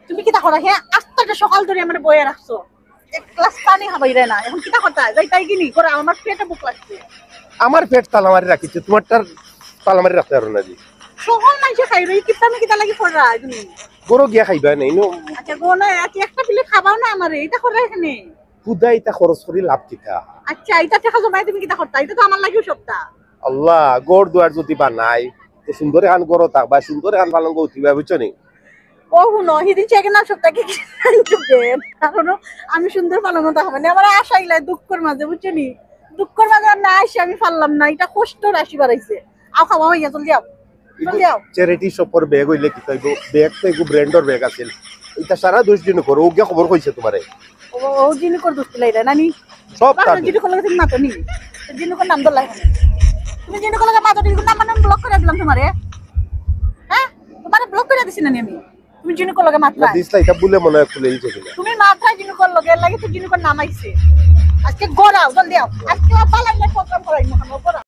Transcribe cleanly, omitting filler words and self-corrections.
তুমি কিতা করা হ্যাঁ আস্তাটা সকাল ধরে আমার বয়ে রাখছো এক গ্লাস পানি খাবাই রে না এখন কিতা কথা যাই তাই কিনি করে আমার পেটে বুক লাগছে আমার পেট তালামারি রাখিছে তোমারটার তালামারি রাখতে পারো না জি সকল মানুষে খাই রই কিতা আমি কিতা লাগি পড়রা তুমি গরু গিয়া খাইবা নাই নো আচ্ছা গোনা একটা পিলে খাবাও না আমারে এটা করে এখানে খুদা এটা খরচ করি লাভ কিতা আচ্ছা এটা টাকা জমাই তুমি কিতা করতা এটা তো আমার লাগিও সবটা আল্লাহ গড় দুয়ার যদি বানাই তো সুন্দর খান গরো থাকবা সুন্দর খান পালন করতিবা বুঝছো নি ও হুনো হিদিন চেকে না সপ্তাহে কি কারণ আমি সুন্দর পালন হতে হবে না আমার আশা ইলাই দুঃখের মাঝে বুঝছো নি দুঃখের মাঝে আর না আসি আমি পারলাম না এটা কষ্ট রাশি বাড়াইছে আও খাওয়া হইয়া চল যাও চল যাও চ্যারিটি শপর ব্যাগ হইলে কি তাইব ব্যাগ তো এগু ব্র্যান্ডর ব্যাগ আছিল এটা সারা 10 দিন করো ওকে খবর কইছে তোমারে ও জিনি কর দুষ্ট লাইরা নানি সব বাবা জিনি কর লাগে না তো নি জিনি কর নাম দলাই তুমি জিনি কর লাগে মা তো নাম নাম ব্লক করে দিলাম তোমারে হ্যাঁ তোমারে ব্লক করে দিছি না আমি তুমি জিনি কর লাগে মাত্রা দিসলা এটা বলে মনে হয় খুলে দিছে কিনা তুমি মাথায় জিনি কর লাগে লাগে তো জিনি কর নামাইছে আজকে গড়াও জলদি আও আজকে পালাই না প্রোগ্রাম করাই না